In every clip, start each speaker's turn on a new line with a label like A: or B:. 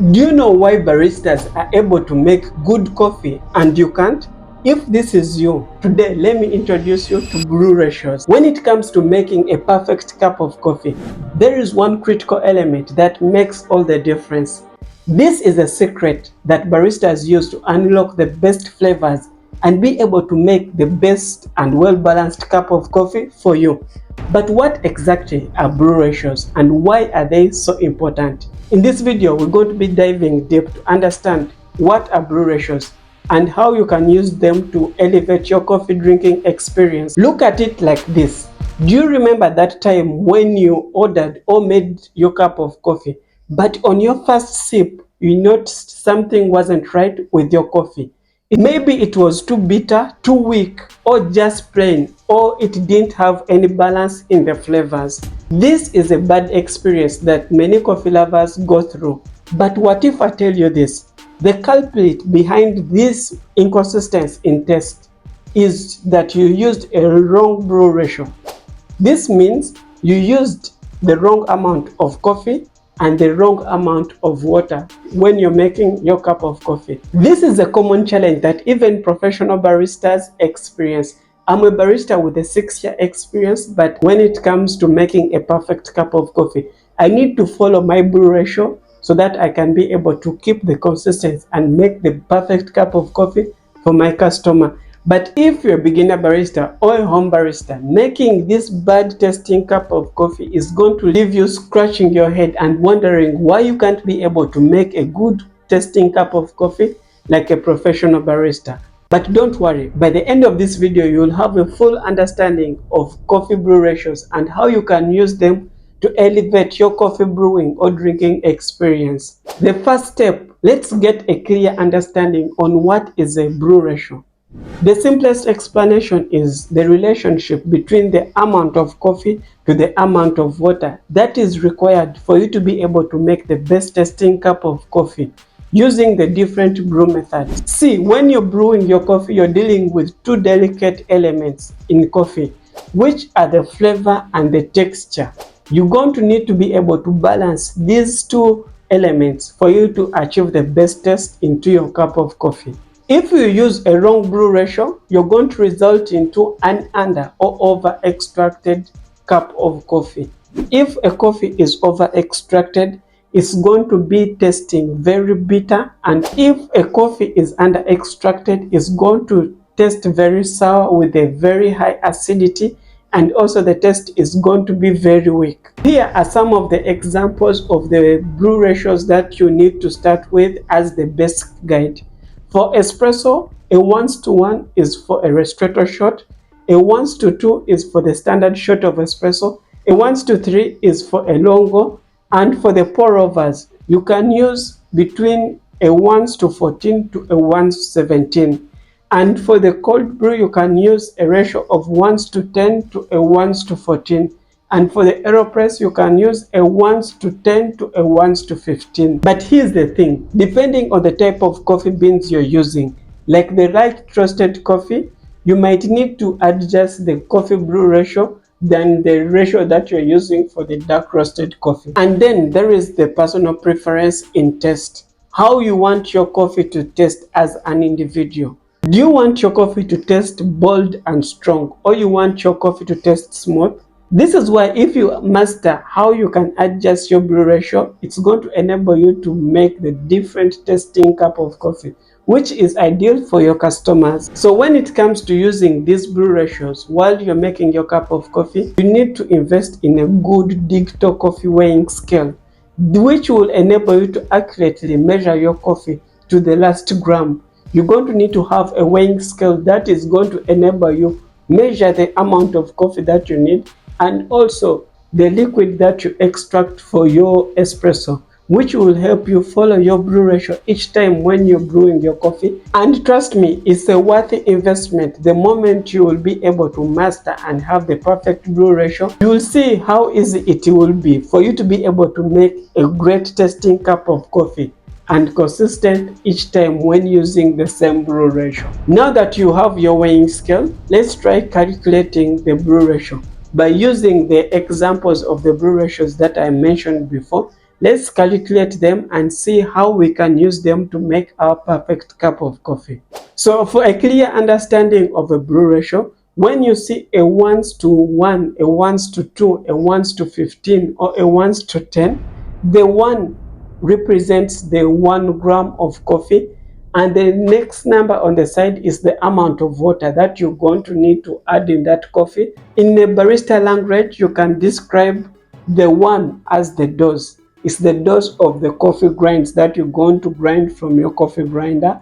A: Do you know why baristas are able to make good coffee and you can't? If this is you, today let me introduce you to brew ratios. When it comes to making a perfect cup of coffee, there is one critical element that makes all the difference. This is a secret that baristas use to unlock the best flavors and be able to make the best and well-balanced cup of coffee for you. But what exactly are brew ratios and why are they so important? In this video, we're going to be diving deep to understand what are brew ratios and how you can use them to elevate your coffee drinking experience. Look at it like this. Do you remember that time when you ordered or made your cup of coffee, but on your first sip, you noticed something wasn't right with your coffee? Maybe it was too bitter, too weak, or just plain, or it didn't have any balance in the flavors. This is a bad experience that many coffee lovers go through. But what if I tell you this? The culprit behind this inconsistency in taste is that you used a wrong brew ratio. This means you used the wrong amount of coffee and the wrong amount of water when you're making your cup of coffee. This is a common challenge that even professional baristas experience. I'm a barista with a 6-year experience, but when it comes to making a perfect cup of coffee, I need to follow my brew ratio so that I can be able to keep the consistency and make the perfect cup of coffee for my customer. But if you're a beginner barista or a home barista, making this bad tasting cup of coffee is going to leave you scratching your head and wondering why you can't be able to make a good tasting cup of coffee like a professional barista. But don't worry, by the end of this video, you'll have a full understanding of coffee brew ratios and how you can use them to elevate your coffee brewing or drinking experience. The first step, let's get a clear understanding on what is a brew ratio. The simplest explanation is the relationship between the amount of coffee to the amount of water that is required for you to be able to make the best tasting cup of coffee using the different brew methods. See, when you're brewing your coffee, you're dealing with two delicate elements in coffee, which are the flavor and the texture. You're going to need to be able to balance these two elements for you to achieve the best taste into your cup of coffee. If you use a wrong brew ratio, you're going to result into an under or over extracted cup of coffee. If a coffee is over extracted, it's going to be tasting very bitter, and if a coffee is under extracted, it's going to taste very sour with a very high acidity, and also the taste is going to be very weak. Here are some of the examples of the brew ratios that you need to start with as the basic guide. For espresso, a 1:1 is for a ristretto shot, a 1:2 is for the standard shot of espresso, a 1:3 is for a longo, and for the pour-overs, you can use between a 1:14 to a 1:17. And for the cold brew, you can use a ratio of 1:10 to a 1:14. And for the AeroPress, you can use a 1:10 to a 1:15. But here's the thing, depending on the type of coffee beans you're using, like the light roasted coffee, you might need to adjust the coffee brew ratio than the ratio that you're using for the dark roasted coffee. And then there is the personal preference in taste, how you want your coffee to taste as an individual. Do you want your coffee to taste bold and strong, or you want your coffee to taste smooth? This is why if you master how you can adjust your brew ratio, it's going to enable you to make the different tasting cup of coffee, which is ideal for your customers. So when it comes to using these brew ratios while you're making your cup of coffee, you need to invest in a good digital coffee weighing scale, which will enable you to accurately measure your coffee to the last gram. You're going to need to have a weighing scale that is going to enable you measure the amount of coffee that you need and also the liquid that you extract for your espresso, which will help you follow your brew ratio each time when you're brewing your coffee. And trust me, it's a worthy investment. The moment you will be able to master and have the perfect brew ratio, you will see how easy it will be for you to be able to make a great tasting cup of coffee and consistent each time when using the same brew ratio. Now that you have your weighing scale, let's try calculating the brew ratio by using the examples of the brew ratios that I mentioned before, Let's calculate them and see how we can use them to make our perfect cup of coffee. So for a clear understanding of a brew ratio, when you see a 1:1, a 1:2, a 1:15, or a 1:10, the 1 represents the 1 gram of coffee, and the next number on the side is the amount of water that you're going to need to add in that coffee. In a barista language, you can describe the 1 as the dose. It's the dose of the coffee grinds that you're going to grind from your coffee grinder.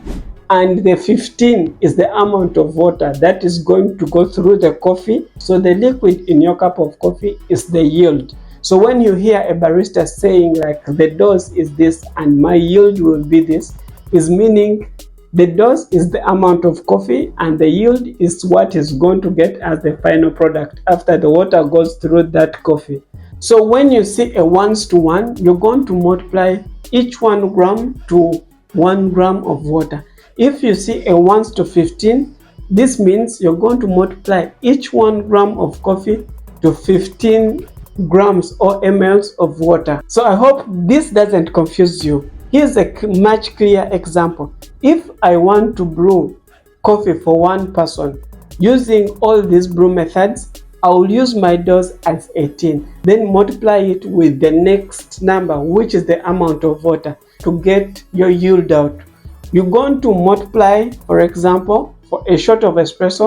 A: And the 15 is the amount of water that is going to go through the coffee. So the liquid in your cup of coffee is the yield. So when you hear a barista saying like the dose is this and my yield will be this, is meaning the dose is the amount of coffee and the yield is what is going to get as the final product after the water goes through that coffee. So when you see a 1:1, you're going to multiply each 1 gram to 1 gram of water. If you see a 1:15, this means you're going to multiply each 1 gram of coffee to 15 grams or mLs of water. So I hope this doesn't confuse you. Here's a much clearer example. If I want to brew coffee for 1 person using all these brew methods, I will use my dose as 18, then multiply it with the next number, which is the amount of water, to get your yield out. You're going to multiply, for example, for a shot of espresso,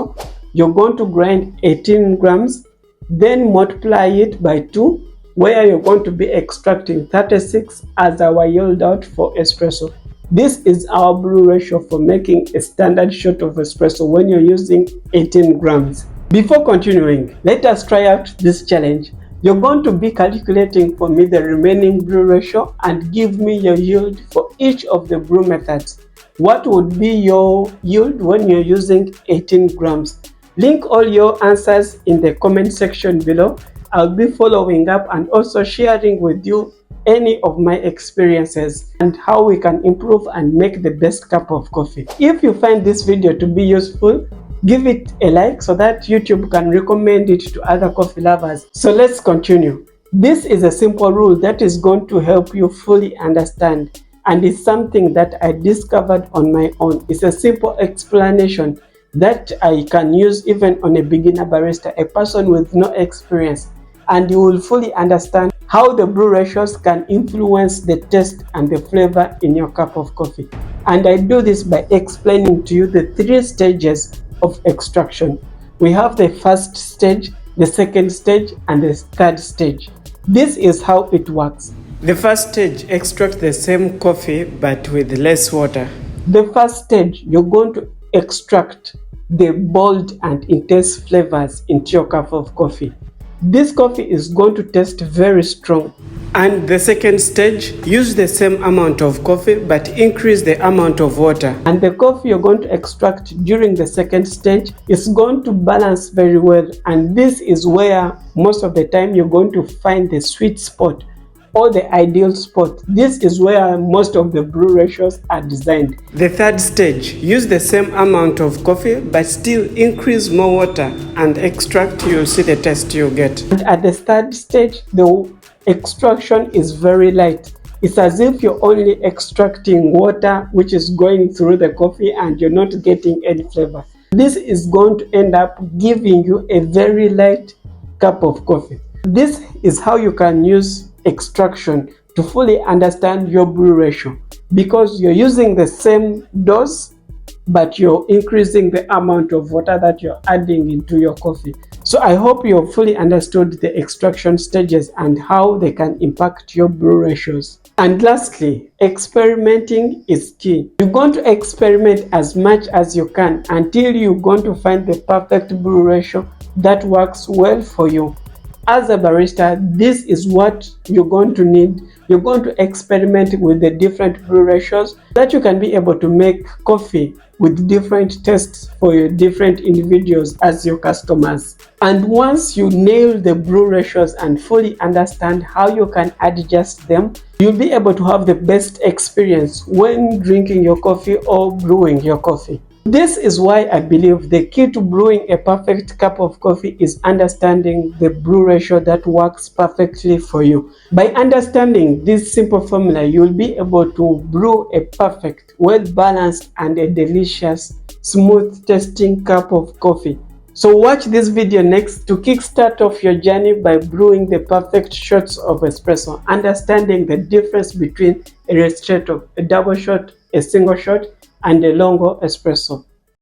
A: you're going to grind 18 grams, then multiply it by 2, where you're going to be extracting 36 as our yield out for espresso. This is our brew ratio for making a standard shot of espresso when you're using 18 grams. Before continuing, let us try out this challenge. You're going to be calculating for me the remaining brew ratio and give me your yield for each of the brew methods. What would be your yield when you're using 18 grams? Link all your answers in the comment section below. I'll be following up and also sharing with you any of my experiences and how we can improve and make the best cup of coffee. If you find this video to be useful, give it a like so that YouTube can recommend it to other coffee lovers. So let's continue. This is a simple rule that is going to help you fully understand, and it's something that I discovered on my own. It's a simple explanation that I can use even on a beginner barista, a person with no experience, and you will fully understand how the brew ratios can influence the taste and the flavor in your cup of coffee. And I do this by explaining to you the 3 stages of extraction. We have the first stage, the second stage, and the third stage. This is how it works. The first stage extracts the same coffee but with less water. The first stage, you're going to extract the bold and intense flavors into your cup of coffee. This coffee is going to taste very strong. And the second stage, use the same amount of coffee but increase the amount of water. And the coffee you're going to extract during the second stage is going to balance very well. And this is where most of the time you're going to find the sweet spot or the ideal spot. This is where most of the brew ratios are designed. The third stage, use the same amount of coffee but still increase more water and extract, you'll see the taste you get. And at the third stage, the extraction is very light. It's as if you're only extracting water which is going through the coffee and you're not getting any flavor. This is going to end up giving you a very light cup of coffee. This is how you can use extraction to fully understand your brew ratio, because you're using the same dose but you're increasing the amount of water that you're adding into your coffee. So I hope you've fully understood the extraction stages and how they can impact your brew ratios. And lastly, experimenting is key. You're going to experiment as much as you can until you're going to find the perfect brew ratio that works well for you. As a barista, this is what you're going to need. You're going to experiment with the different brew ratios so that you can be able to make coffee with different tastes for your different individuals as your customers. And once you nail the brew ratios and fully understand how you can adjust them, you'll be able to have the best experience when drinking your coffee or brewing your coffee. This is why I believe the key to brewing a perfect cup of coffee is understanding the brew ratio that works perfectly for you. By understanding this simple formula, you'll be able to brew a perfect, well-balanced, and a delicious, smooth-tasting cup of coffee. So watch this video next to kickstart off your journey by brewing the perfect shots of espresso, understanding the difference between a ristretto, a double shot, a single shot, and a longo espresso.